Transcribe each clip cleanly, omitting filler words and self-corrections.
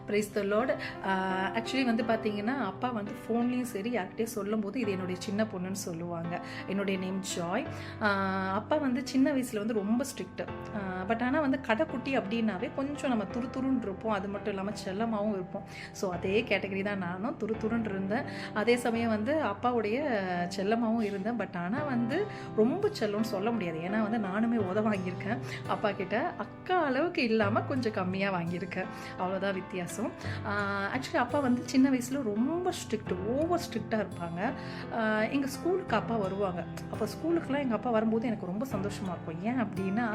Praise the Lord. Actually வந்து பார்த்தீங்கன்னா, அப்பா வந்து ஃபோன்லேயும் சரி யார்கிட்டயும் சொல்லும்போது இது என்னுடைய சின்ன பொண்ணுன்னு சொல்லுவாங்க. என்னுடைய நேம் ஜாய். அப்பா வந்து சின்ன வயசில் வந்து ரொம்ப ஸ்ட்ரிக்ட்டு. பட் ஆனால் வந்து கடைக்குட்டி அப்படின்னாவே கொஞ்சம் நம்ம துருதுருன்னு இருப்போம். அது மட்டும் இல்லாமல் செல்லமாகவும் இருப்போம். ஸோ அதே கேட்டகரி தான் நானும். துருதுருன்னு இருந்தேன். அதே சமயம் வந்து அப்பாவுடைய செல்லமாகவும் இருந்தேன். பட் ஆனால் வந்து ரொம்ப செல்லம்னு சொல்ல முடியாது. ஏன்னா வந்து நானுமே வாங்கியிருக்கேன் அப்பா கிட்ட. அக்கா அளவுக்கு இல்லாமல் கொஞ்சம் கம்மியாக வாங்கியிருக்கேன். அவ்வளோதான் வித்தியாசம். ஆக்சுவலி அப்பா வந்து சின்ன வயசில் ரொம்ப ஸ்ட்ரிக்ட், ஓவர் ஸ்ட்ரிக்டாக இருப்பாங்க. எங்கள் ஸ்கூலுக்கு அப்பா வருவாங்க. அப்போ ஸ்கூலுக்குலாம் எங்கள் அப்பா வரும்போது எனக்கு ரொம்ப சந்தோஷமாக இருக்கும். ஏன் அப்படின்னா,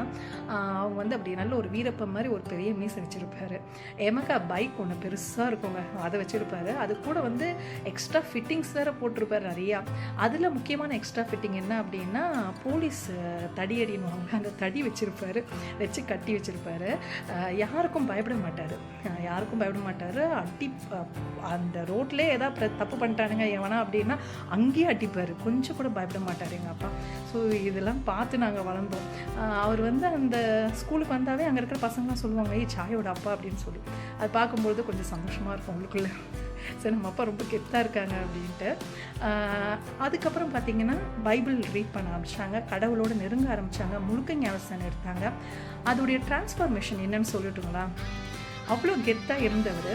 அவங்க வந்து அப்படி நல்ல ஒரு வீரப்ப மாதிரி ஒரு பெரிய மீசை வச்சுருப்பாரு. எமக்கா பைக் ஒன்று பெருசாக இருக்குங்க, அதை வச்சுருப்பாரு. அது கூட வந்து எக்ஸ்ட்ரா ஃபிட்டிங்ஸ் வேறு போட்டிருப்பார் நிறையா. அதில் முக்கியமான எக்ஸ்ட்ரா ஃபிட்டிங் என்ன அப்படின்னா, போலீஸ் தடி அடினுவாங்க, அந்த தடி வச்சுருப்பாரு, வச்சு கட்டி வச்சுருப்பாரு. யாருக்கும் பயப்பட மாட்டார். அடி அந்த ரோட்லேயே ஏதாவது தப்பு பண்ணிட்டானுங்க எவனா அப்படின்னா அங்கேயே அடிப்பார். கொஞ்சம் கூட பயப்பட மாட்டார் எங்கள் அப்பா. ஸோ இதெல்லாம் பார்த்து நாங்கள் வளர்ந்தோம். அவர் வந்து அந்த ஸ்கூலுக்கு வந்தாவே அங்கே இருக்கிற பசங்களாம் சொல்லுவாங்க, ஏய் சாயோட அப்பா அப்படின்னு சொல்லி. அது பார்க்கும்பொழுது கொஞ்சம் சந்தோஷமாக இருக்கும் உங்களுக்குள்ளே. சரி, நம்ம அப்பா ரொம்ப கெத்தாக இருக்காங்க அப்படின்ட்டு. அதுக்கப்புறம் பார்த்திங்கன்னா பைபிள் ரீட் பண்ண ஆரம்பித்தாங்க, கடவுளோடு நெருங்க ஆரம்பித்தாங்க, முழுக்க ஞானஸ்தானம் எடுத்தாங்க. அதோடைய டிரான்ஸ்ஃபர்மேஷன் என்னன்னு சொல்லிட்டுங்களா, அவ்வளோ கெத்தாக இருந்தவர்.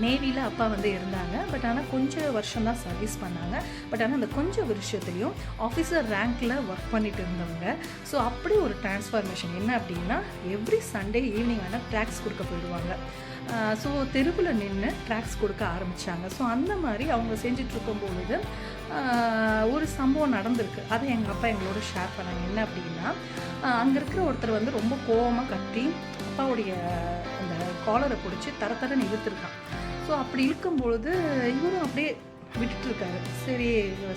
நேவியில் அப்பா வந்து இருந்தாங்க. பட் ஆனால் கொஞ்சம் வருஷம்தான் சர்வீஸ் பண்ணாங்க. பட் ஆனால் அந்த கொஞ்சம் வருஷத்துலேயும் ஆஃபீஸர் ரேங்க்கில் ஒர்க் பண்ணிட்டு இருந்தவங்க. ஸோ அப்படி ஒரு டிரான்ஸ்ஃபர்மேஷன் என்ன அப்படின்னா, எவ்ரி சண்டே ஈவினிங் ஆனால் ட்ராக்ஸ் கொடுக்க போயிடுவாங்க. ஸோ தெருவில் நின்று ட்ராக்ஸ் கொடுக்க ஆரம்பித்தாங்க. ஸோ அந்த மாதிரி அவங்க செஞ்சிட்ருக்கும் பொழுது ஒரு சம்பவம் நடந்திருக்கு. அதை எங்கள் அப்பா எங்களோட ஷேர் பண்ணாங்க. என்ன அப்படின்னா, அங்கே இருக்கிற ஒருத்தர் வந்து ரொம்ப கோவமாக கத்தி அப்பாவுடைய அந்த காலரை பிடிச்சி தரன்னு இழுத்துருக்கான். ஸோ அப்படி இழுக்கும்பொழுது இவரும் அப்படியே விட்டுட்டுருக்காரு. சரி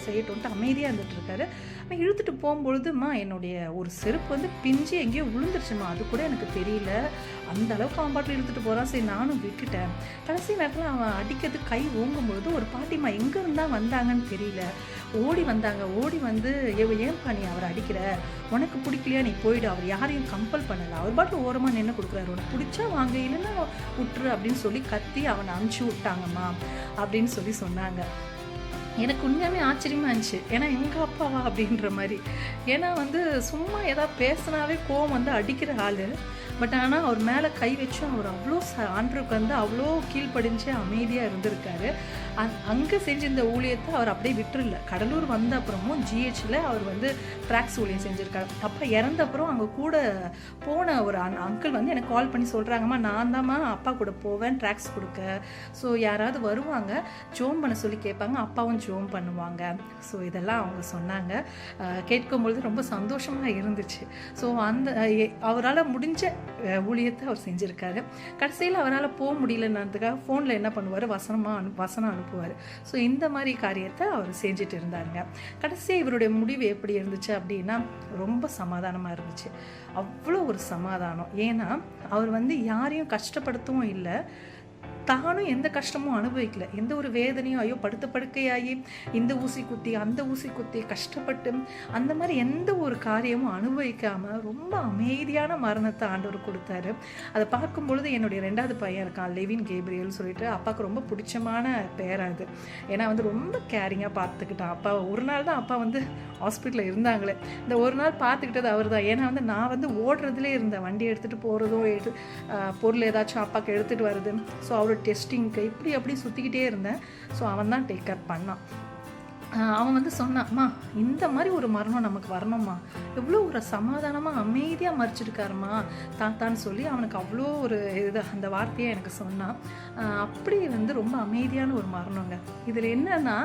செய்யட்டும்ட்டு அமைதியாக இருந்துகிட்ருக்காரு. ஆனால் இழுத்துட்டு போகும்பொழுதுமா என்னுடைய ஒரு செருப்பு வந்து பிஞ்சு எங்கேயோ விழுந்துருச்சுமா, அது கூட எனக்கு தெரியல. அந்த அளவுக்கு அவன் பாட்டில் இழுத்துட்டு போகிறான். சரி நானும் விட்டுட்டேன். கடைசி நேரத்தில் அவன் அடிக்கிறதுக்கு கை ஓங்கும்பொழுது ஒரு பாட்டிமா எங்கே இருந்தால் வந்தாங்கன்னு தெரியல, ஓடி வந்தாங்க. ஓடி வந்து ஏன்பா நீ அவரை அடிக்கிற, உனக்கு பிடிக்கலையா நீ போயிடு, அவர் யாரையும் கம்பல் பண்ணலை, அவர் பாட்டில் ஓரமாக நின்று கொடுக்குறாரு, உனக்கு பிடிச்சா வாங்க இல்லைன்னா விட்டுரு அப்படின்னு சொல்லி கத்தி அவனை அனுப்பிச்சி விட்டாங்கம்மா அப்படின்னு சொல்லி சொன்னாங்க. எனக்கு உண்மையாகவே ஆச்சரியமாக இருந்துச்சு. ஏன்னா எங்கள் அப்பாவா அப்படின்ற மாதிரி. ஏன்னா வந்து சும்மா ஏதாவது பேசினாவே கோவம் வந்து அடிக்கிற ஆள். பட் ஆனால் அவர் மேலே கை வச்சு அவர் அவ்வளோ ஆண்டருக்கு வந்து அவ்வளோ கீழ்ப்படிஞ்சு அமைதியாக இருந்திருக்காரு. அங்கே செஞ்ச இந்த ஊழியத்தை அவர் அப்படியே விட்டுருல. கடலூர் வந்த அப்புறமும் ஜிஹெச்சில் அவர் வந்து ட்ராக்ஸ் ஊழியம் செஞ்சுருக்காரு. அப்போ இறந்த அப்புறம் அங்கே கூட போன ஒரு அங்கிள் வந்து எனக்கு கால் பண்ணி சொல்கிறாங்கம்மா, நான் தான்மா அப்பா கூட போவேன் ட்ராக்ஸ் கொடுக்க. ஸோ யாராவது வருவாங்க, ஜோம் பண்ண சொல்லி கேட்பாங்க, அப்பாவும் ஜோம் பண்ணுவாங்க. ஸோ இதெல்லாம் அவங்க சொன்னாங்க. கேட்கும்பொழுது ரொம்ப சந்தோஷமாக இருந்துச்சு. ஸோ அந்த அவரால் முடிஞ்ச ஊழியத்தை அவர் செஞ்சுருக்காரு. கடைசியில் அவரால் போக முடியலன்றதுக்காக ஃபோனில் என்ன பண்ணுவார், வசனம் அனுப்புவார். ஸோ இந்த மாதிரி காரியத்தை அவர் செஞ்சுட்டு இருந்தாருங்க. கடைசியாக இவருடைய முடிவு எப்படி இருந்துச்சு அப்படின்னா, ரொம்ப சமாதானமாக இருந்துச்சு. அவ்வளோ ஒரு சமாதானம். ஏன்னா அவர் வந்து யாரையும் கஷ்டப்படுத்தவும் இல்லை, தானும் எந்த கஷ்டமும் அனுபவிக்கல. எந்த ஒரு வேதனையும், ஐயோ படுத்த படுக்கையாகி இந்த ஊசி குத்தி அந்த ஊசி குத்தி கஷ்டப்பட்டு அந்த மாதிரி எந்த ஒரு காரியமும் அனுபவிக்காமல் ரொம்ப அமைதியான மரணத்தை ஆண்டவர் கொடுத்தாரு. அதை பார்க்கும் பொழுது என்னுடைய 2வது பையன் இருக்கான், லெவின் கேப்ரியல் சொல்லிட்டு, அப்பாவுக்கு ரொம்ப பிடிச்சமான பேர் அது. ஏன்னா வந்து ரொம்ப கேரிங்காக பார்த்துக்கிட்டான் அப்பா. ஒரு நாள் தான் அப்பா வந்து ஹாஸ்பிட்டலில் இருந்தாங்களே, இந்த ஒரு நாள் பார்த்துக்கிட்டது அவர் தான். ஏன்னா வந்து நான் வந்து ஓடுறதுலே இருந்தேன், வண்டி எடுத்துகிட்டு போகிறதும் பொருள் ஏதாச்சும் அப்பாவுக்கு எடுத்துகிட்டு வருது. ஸோ அவர் டெஸ்டிங்க்கு இப்படி அப்படி சுற்றிக்கிட்டே இருந்தேன். ஸோ அவன் தான் டேக் கேர் பண்ணான். அவன் வந்து சொன்னான்மா, இந்த மாதிரி ஒரு மரணம் நமக்கு வரணும்மா, எவ்வளோ ஒரு சமாதானமாக அமைதியாக மறிச்சிருக்காருமா தாத்தான்னு சொல்லி அவனுக்கு அவ்வளோ ஒரு இது அந்த வார்த்தையை எனக்கு சொன்னான். அப்படி வந்து ரொம்ப அமைதியான ஒரு மரணங்க. இதில் என்னன்னா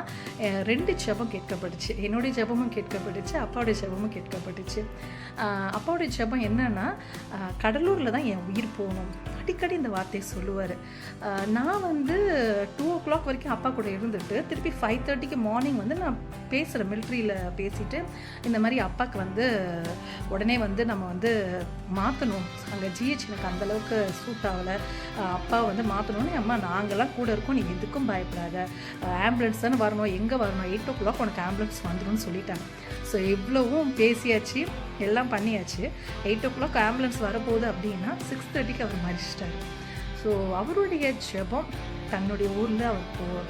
2 ஜெபம் கேட்கப்பட்டுச்சு. என்னுடைய ஜெபமும் கேட்கப்பட்டுச்சு, அப்பாவுடைய ஜெபமும் கேட்கப்பட்டுச்சு. அப்பாவுடைய ஜெபம் என்னன்னா, கடலூரில் தான் என் உயிர் போகணும். அடிக்கடி இந்த வார்த்தையை சொல்லுவார். நான் வந்து 2 o'clock வரைக்கும் அப்பா கூட இருந்துட்டு திருப்பி 5:30 மார்னிங் வந்து நான் பேசுகிறேன், மிலிட்ரியில் பேசிட்டு இந்த மாதிரி அப்பாவுக்கு வந்து உடனே வந்து நம்ம வந்து மாற்றணும், அங்கே ஜிஹெச் எனக்கு அந்தளவுக்கு சூட் ஆகலை, அப்பா வந்து மாற்றணும்னு, அம்மா நாங்கள்லாம் கூட இருக்கோம், நீ எதுக்கும் பயப்படாத, ஆம்புலன்ஸ் தானே வரணும், எங்கே வரணும், 8 o'clock உனக்கு ஆம்புலன்ஸ் வந்துடும்னு சொல்லிட்டாங்க. ஸோ இவ்வளவும் பேசியாச்சு, எல்லாம் பண்ணியாச்சு. 8 o'clock ஆம்புலன்ஸ் வரப்போகுது அப்படின்னா 6:30 அவர் மறிச்சிட்டாரு. ஸோ அவருடைய ஜெபம் தன்னுடைய ஊரில்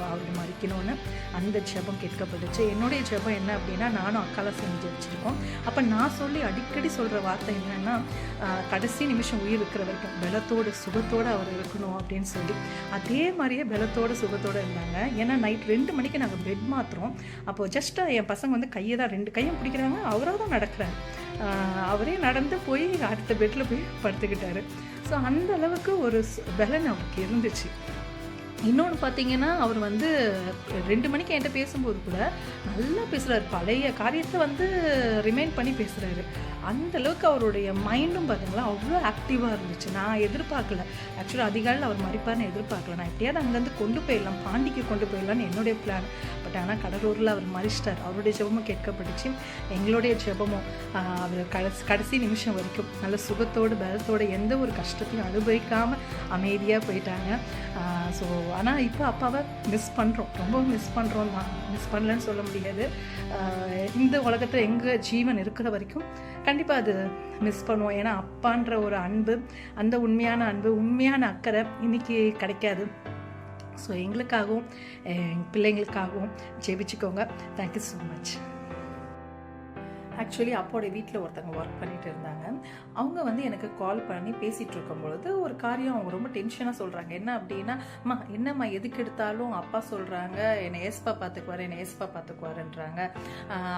அவர் மறிக்கணும்னு அந்த ஜெபம் கேட்கப்பட்டுச்சு. என்னுடைய ஜெபம் என்ன அப்படின்னா, நானும் அக்காலாம் செஞ்சு வச்சுருக்கோம். அப்போ நான் சொல்லி அடிக்கடி சொல்கிற வார்த்தை என்னென்னா, கடைசி நிமிஷம் உயிர் இருக்கிற வரைக்கும் பலத்தோடு சுகத்தோடு அவர் இருக்கணும் அப்படின்னு சொல்லி. அதே மாதிரியே பலத்தோடு சுகத்தோடு இருந்தாங்க. ஏன்னா நைட் 2 மணிக்கு நாங்கள் பெட் மாற்றுறோம். அப்போது ஜஸ்ட்டாக என் பசங்க வந்து கையை தான் 2 கையும் பிடிக்கிறாங்க, அவராக தான் நடக்கிறாரு. அவரே நடந்து போய் அடுத்த பெட்டில் போய் படுத்துக்கிட்டாரு. ஸோ அந்த அளவுக்கு ஒரு பலன் அவருக்கு இருந்துச்சு. இன்னொன்று பார்த்தீங்கன்னா, அவர் வந்து 2 மணிக்கு என்கிட்ட பேசும்போது கூட நல்லா பேசுகிறாரு. பழைய காரியத்தை வந்து ரிமைண்ட் பண்ணி பேசுகிறாரு. அந்தளவுக்கு அவருடைய மைண்டும் பார்த்தீங்களா அவ்வளோ ஆக்டிவாக இருந்துச்சு. நான் எதிர்பார்க்கல. ஆக்சுவலாக அதிகாலையில் அவர் மறிப்பார்னு எதிர்பார்க்கல. நான் எப்படியாவது அங்கேருந்து கொண்டு போயிடலாம், பாண்டிக்கு கொண்டு போயிடலான்னு என்னுடைய பிளான். பட் ஆனால் கடலூரில் அவர் மறிச்சிட்டார். அவருடைய ஜெபமும் கேட்கப்பட்டுச்சு, எங்களுடைய ஜெபமும். அவர் கடைசி நிமிஷம் வரைக்கும் நல்ல சுகத்தோடு பலத்தோடு எந்த ஒரு கஷ்டத்தையும் அனுபவிக்காமல் அமைதியாக போயிட்டாங்க. ஸோ ஆனால் இப்போ அப்பாவை மிஸ் பண்ணுறோம், ரொம்ப மிஸ் பண்ணுறோம் தான். மிஸ் பண்ணலன்னு சொல்ல முடியாது. இந்த உலகத்தில் எங்கள் ஜீவன் இருக்கிற வரைக்கும் கண்டிப்பாக அது மிஸ் பண்ணுவோம். ஏன்னா அப்பான்ற ஒரு அன்பு, அந்த உண்மையான அன்பு, உண்மையான அக்கறை இன்றைக்கி கிடைக்காது. ஸோ எங்களுக்காகவும் எங்கள் பிள்ளைங்களுக்காகவும் ஜெபிச்சுக்கோங்க. Thank you so much. ஆக்சுவலி அப்போடைய வீட்டில் ஒருத்தவங்க ஒர்க் பண்ணிட்டு இருந்தாங்க. அவங்க வந்து எனக்கு கால் பண்ணி பேசிகிட்டு இருக்கும்பொழுது ஒரு காரியம் அவங்க ரொம்ப டென்ஷனாக சொல்கிறாங்க. என்ன அப்படின்னா, அம்மா என்னம்மா எதுக்கு எடுத்தாலும் அப்பா சொல்கிறாங்க என்னை ஏசப்பா பார்த்துக்குவார், என்னை ஏசப்பா பார்த்துக்குவாருன்றாங்க.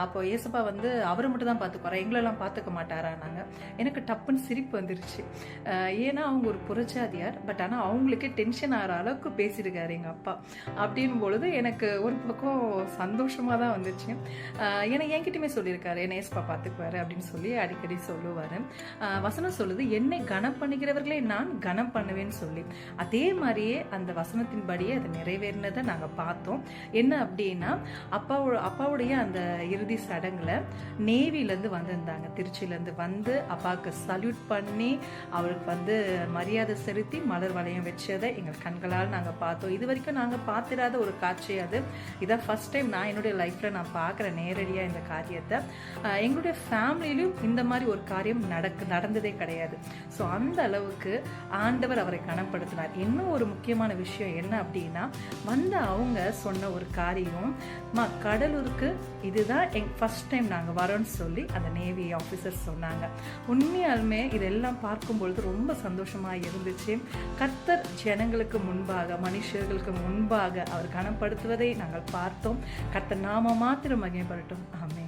அப்போ ஏசப்பா வந்து அவரை மட்டும் தான் பார்த்துக்குவாரா, எங்களெல்லாம் பார்த்துக்க மாட்டாரான்னாங்க. எனக்கு டப்புன்னு சிரிப்பு வந்துருச்சு. ஏன்னா அவங்க ஒரு புறஜாதியார், பட் ஆனால் அவங்களுக்கே டென்ஷன் ஆகிற அளவுக்கு பேசியிருக்காரு எங்கள் அப்பா. அப்படின் பொழுது எனக்கு ஒரு பக்கம் சந்தோஷமாக தான் வந்துச்சு. ஏன்னா என்கிட்டயுமே சொல்லியிருக்காரு என்னை ஏசப்பா பார்த்துக்குவாரு அப்படின்னு சொல்லி அடிக்கடி சொல்லுவார். வசனம் சொல்லுது, என்னை கனம் பண்ணுகிறவர்களே நான் கனம் பண்ணுவேன்னு சொல்லி. அதே மாதிரியே அந்த வசனத்தின்படியே அது நிறைவேறினதை நாங்கள் பார்த்தோம். என்ன அப்படின்னா, அப்பாவுடைய அந்த இறுதி சடங்குல நேவிலேருந்து வந்திருந்தாங்க. திருச்சியிலேருந்து வந்து அப்பாவுக்கு சல்யூட் பண்ணி அவருக்கு வந்து மரியாதை செலுத்தி மலர் வளையம் வச்சதை எங்கள் கண்களால் நாங்கள் பார்த்தோம். இது வரைக்கும் நாங்கள் பார்த்திராத ஒரு காட்சி அது. இதான் ஃபர்ஸ்ட் டைம் நான் என்னுடைய லைஃப்பில் நான் பார்க்குறேன் நேரடியாக இந்த காரியத்தை. எங்களுடைய ஃபேமிலியிலும் இந்த மாதிரி ஒரு காரியம் நடந்ததே கிடையாது. ஸோ அந்த அளவுக்கு ஆண்டவர் அவரை கனப்படுத்தினார். இன்னும் ஒரு முக்கியமான விஷயம் என்ன அப்படின்னா, வந்த அவங்க சொன்ன ஒரு காரியம், கடலூருக்கு இதுதான் ஃபர்ஸ்ட் டைம் நாங்கள் வரோன்னு சொல்லி அந்த நேவி ஆஃபீஸர் சொன்னாங்க. உண்மையாலுமே இதெல்லாம் பார்க்கும்பொழுது ரொம்ப சந்தோஷமாக இருந்துச்சு. கர்த்தர் ஜனங்களுக்கு முன்பாக, மனுஷர்களுக்கு முன்பாக அவர் கனப்படுத்துவதை நாங்கள் பார்த்தோம். கர்த்தர் நாம மாத்திரம் மகிமைப்படட்டும். ஆமென்.